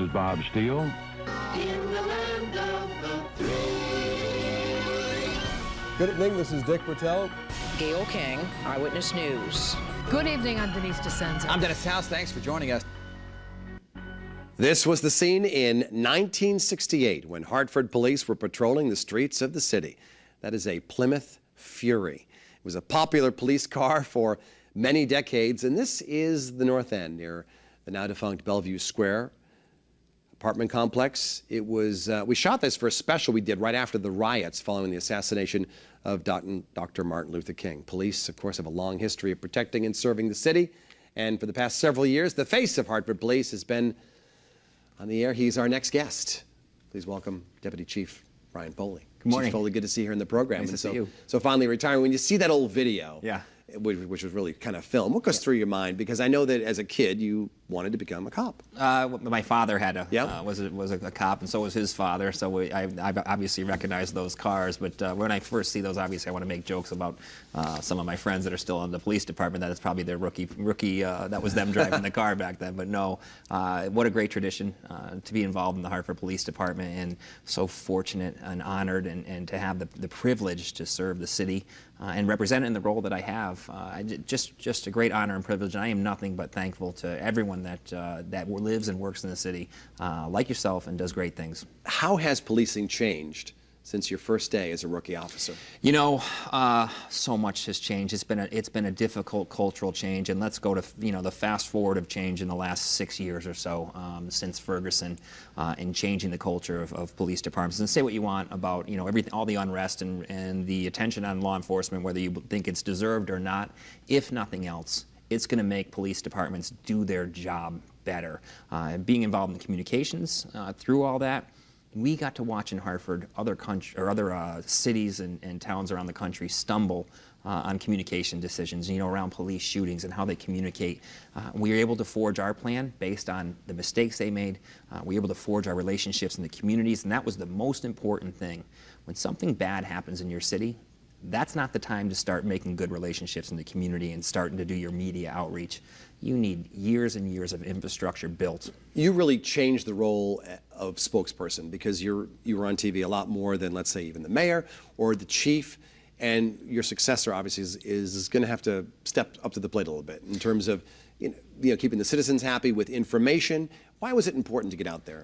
Is Bob Steele. In the land of the free. Good evening, this is Dick Bertel. Gail King, Eyewitness News. Good evening, I'm Denise DeSenza. I'm Dennis House. Thanks for joining us. This was the scene in 1968 when Hartford police were patrolling the streets of the city. That is a Plymouth Fury. It was a popular police car for many decades, and this is the North End near the now defunct Bellevue Square apartment complex. It was, we shot this for a special we did right after the riots following the assassination of Dr. Martin Luther King. Police, of course, have a long history of protecting and serving the city, and for the past several years, the face of Hartford Police has been on the air. He's our next guest. Please welcome Deputy Chief Brian Foley. Good morning. Chief Foley, good to see you here in the program. Nice to see you. So finally retiring. When you see that old video, Yeah. which was really kind of film, what goes through your mind? Because I know that as a kid you wanted to become a cop. My father had was a cop, and so was his father. So I obviously recognize those cars. But when I first see those, obviously I want to make jokes about some of my friends that are still in the police department. That is probably their rookie. That was them driving the car back then. But no, what a great tradition to be involved in the Hartford Police Department, and so fortunate and honored, and to have the privilege to serve the city and represent it in the role that I have. Just a great honor and privilege. And I am nothing but thankful to everyone that lives and works in the city, like yourself, and does great things. How has policing changed since your first day as a rookie officer? You know, so much has changed. It's been a difficult cultural change, and let's go to the fast forward of change in the last 6 years or so since Ferguson, in changing the culture of police departments. And say what you want about all the unrest and the attention on law enforcement, whether you think it's deserved or not. If nothing else, it's going to make police departments do their job better. Being involved in the communications through all that, we got to watch in Hartford other cities and towns around the country stumble on communication decisions, around police shootings and how they communicate. We were able to forge our plan based on the mistakes they made. We were able to forge our relationships in the communities, and that was the most important thing. When something bad happens in your city, that's not the time to start making good relationships in the community and starting to do your media outreach. You need years and years of infrastructure built. You really changed the role of spokesperson, because you were on TV a lot more than, let's say, even the mayor or the chief, and your successor obviously is going to have to step up to the plate a little bit in terms of keeping the citizens happy with information. Why was it important to get out there?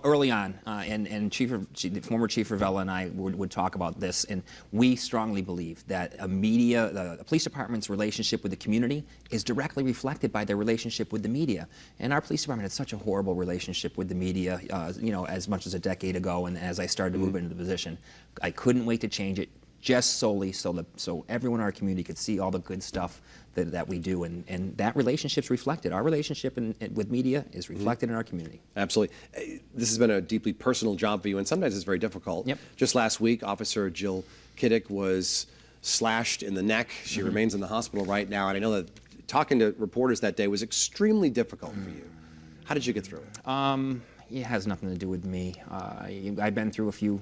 Early on, and former Chief Ravella and I would talk about this, and we strongly believe that the police department's relationship with the community is directly reflected by their relationship with the media. And our police department had such a horrible relationship with the media, as much as a decade ago, and as I started to move into the position. I couldn't wait to change it, just solely so everyone in our community could see all the good stuff that we do, and that relationship's reflected. Our relationship with media is reflected in our community. Absolutely. This has been a deeply personal job for you, and sometimes it's very difficult. Yep. Just last week, Officer Jill Kiddick was slashed in the neck. She remains in the hospital right now, and I know that talking to reporters that day was extremely difficult for you. How did you get through it? It has nothing to do with me. I've been through a few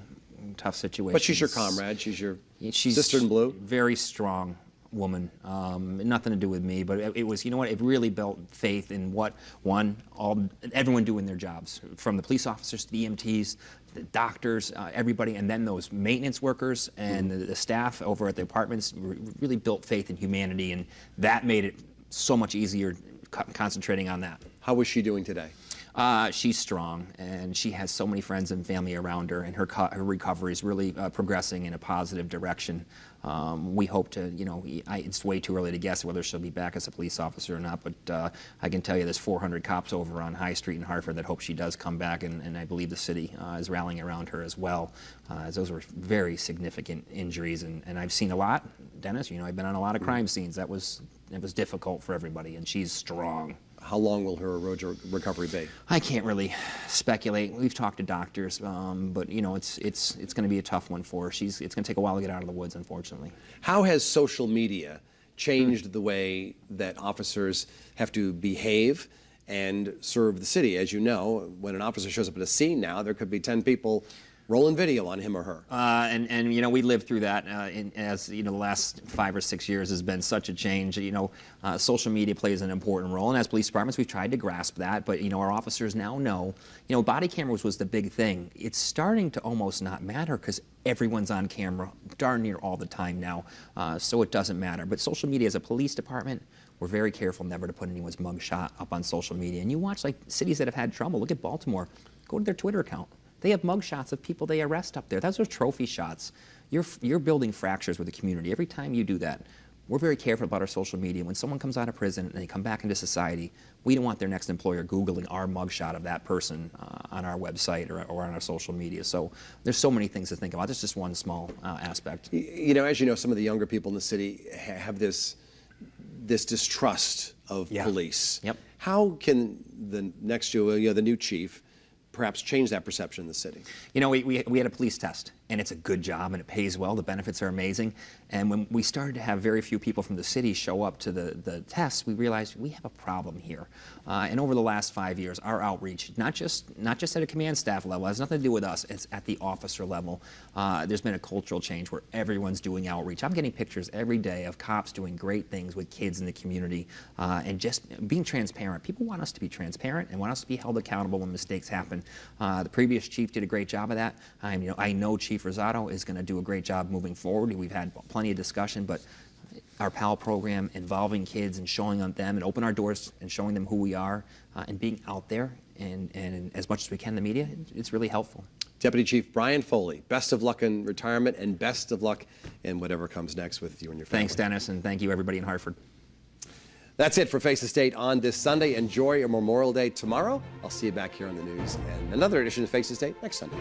tough situations. But she's your comrade. She's your sister in blue. Very strong woman. Nothing to do with me, but it was, it really built faith in what everyone doing their jobs, from the police officers to the EMTs, the doctors, everybody, and then those maintenance workers and the staff over at the apartments really built faith in humanity, and that made it so much easier concentrating on that. How was she doing today? She's strong, and she has so many friends and family around her, and her recovery is really progressing in a positive direction. We hope to, it's way too early to guess whether she'll be back as a police officer or not, but I can tell you there's 400 cops over on High Street in Hartford that hope she does come back, and I believe the city is rallying around her as well, as those were very significant injuries, and I've seen a lot. Dennis, I've been on a lot of crime scenes. It was difficult for everybody, and she's strong. How long will her recovery be? I can't really speculate. We've talked to doctors, but it's going to be a tough one for her. It's going to take a while to get out of the woods, unfortunately. How has social media changed the way that officers have to behave and serve the city? As you know, when an officer shows up at a scene now, there could be 10 people rolling video on him or her. And you know, we lived through that. As you know, the last 5 or 6 years has been such a change. You know, social media plays an important role, and as police departments, we've tried to grasp that. But you know, our officers now know. You know, body cameras was the big thing. It's starting to almost not matter because everyone's on camera darn near all the time now, so it doesn't matter. But social media, as a police department, we're very careful never to put anyone's mugshot up on social media. And you watch like cities that have had trouble. Look at Baltimore. Go to their Twitter account. They have mugshots of people they arrest up there. Those are trophy shots. You're building fractures with the community. Every time you do that, we're very careful about our social media. When someone comes out of prison and they come back into society, we don't want their next employer Googling our mugshot of that person on our website or on our social media. So there's so many things to think about. That's just one small aspect. You know, as you know, some of the younger people in the city have this distrust of police. Yep. How can the the new chief, perhaps change that perception in the city? You know, we had a police test, and it's a good job, and it pays well. The benefits are amazing. And when we started to have very few people from the city show up to the tests, we realized we have a problem here. And over the last 5 years, our outreach, not just at a command staff level, has nothing to do with us, it's at the officer level. There's been a cultural change where everyone's doing outreach. I'm getting pictures every day of cops doing great things with kids in the community and just being transparent. People want us to be transparent and want us to be held accountable when mistakes happen. The previous chief did a great job of that. I know Chief Rosado is going to do a great job moving forward. We've had plenty of discussion, but our PAL program involving kids and showing them and open our doors and showing them who we are and being out there and as much as we can in the media, it's really helpful. Deputy Chief Brian Foley, best of luck in retirement and best of luck in whatever comes next with you and your family. Thanks, Dennis, and thank you everybody in Hartford. That's it for Face the State on this Sunday. Enjoy your Memorial Day tomorrow. I'll see you back here on the news and another edition of Face the State next Sunday.